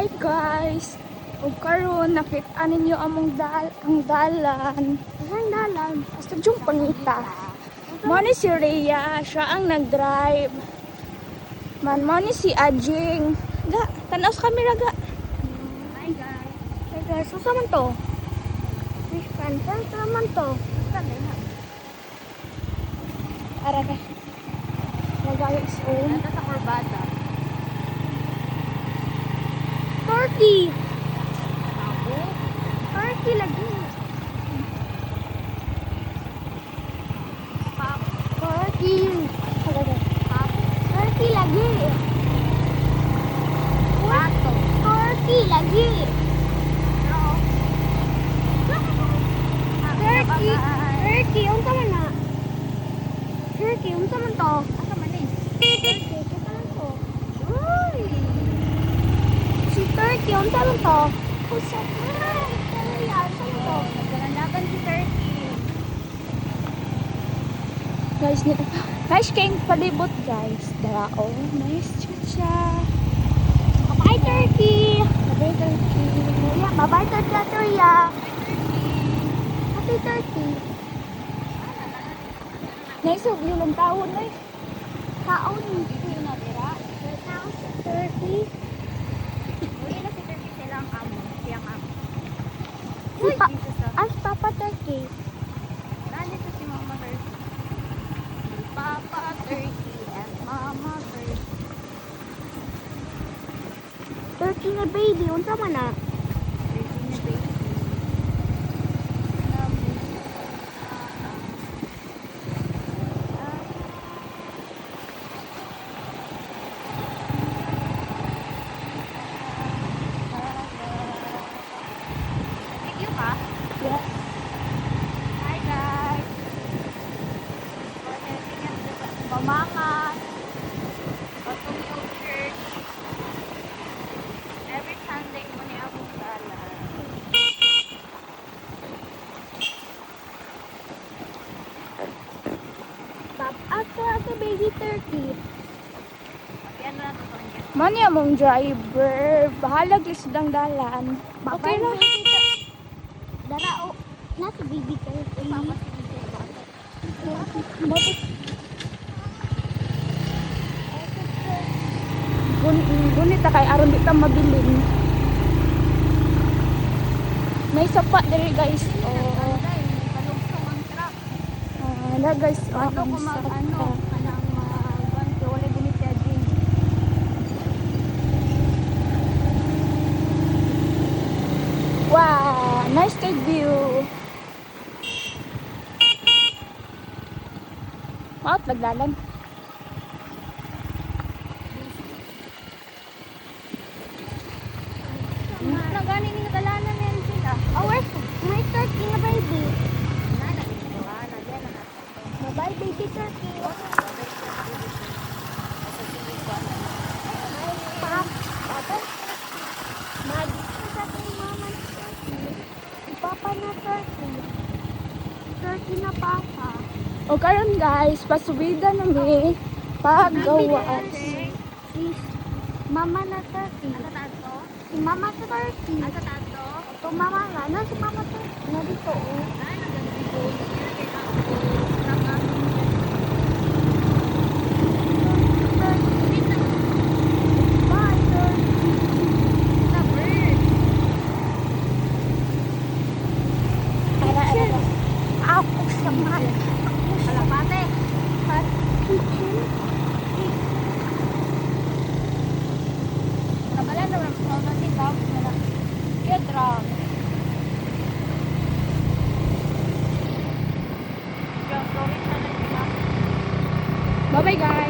Hi guys! O karon nakita ninyo ang dalan. Ang dalan. Basta yung pangita. Mo ni si Rhea, siya ang nag-drive. Mo ni si Ajing. Ga, tanaw sa camera ga. Hi guys. Hey guys, so man to? Fish pan. Saan naman to? Ara ka. Guys, Nata sa Corbata. Turkey! Ako? Turkey lagi. Pap. Turkey! Pap. Turkey lagi. Pato. Turkey lagi. No. Turkey! Turkey! Unsa man na? Turkey! Unsa man to? Asa man eh? Turkey! Unsa man to? Uy! Si Turkey! Unsa man to? Unsa man? Unsa man to? Nagkalandakan si Turkey. Guys, kayong palibot guys. Darao. Nice chucha. Bye Turkey! Bye Turkey! Bye Turkey! Happy Turkey! Nice of you lang taon eh. Taon. Video na tira. Turkey. Uy na si Turkey sila ang amo. Siyang amo. Si Uy! Pa- Dito sa... Ay, Papa Turkey. Nandito si Mama Turkey. Si Papa Turkey and Mama Turkey. Turkey na baby. Unsa man na? Turkey na baby. Video ka? Yes. Hi guys! We're heading at the Pamangas. Patungyo Church. Every Sunday mo ni akong sala. Ato baby Turkey. Yan na ito niya. Mani among driver. Bahala glisdang dalan. Okay ra. Darao. Nasa baby Turkey. Papa si baby Bakit? Gunit na kay aron di ta mabilin. May sapa diri guys. Oh, na guys. Oh, Ano ang kung sapa. ano, kanang ganto, wala ginit siya din. Wow, nice kay view. Maot nagdalan. Nagani ni kadalanan na sila. Oh, where's my turkey na baby? Nana, dito, ana, diyan na. Bye baby turkey. Pap, papa. Magi sa kay mama ni turkey. Papa na turkey. Turkey na papa. O karon guys, pasubida na mi paggawas. Si Mama na turkey. Asa tato? Si mama na turkey. Asa tato? Ito mama nga. Na si mama turkey. Na dito oh. Ay, nagandito. Kaya ako. Saka. Bye turkey. Sa bird. Ara. Ako sa mahal. Kalapate. Kitchen. Kabalan naman ako natin daw. Yadra. Bye bye guys.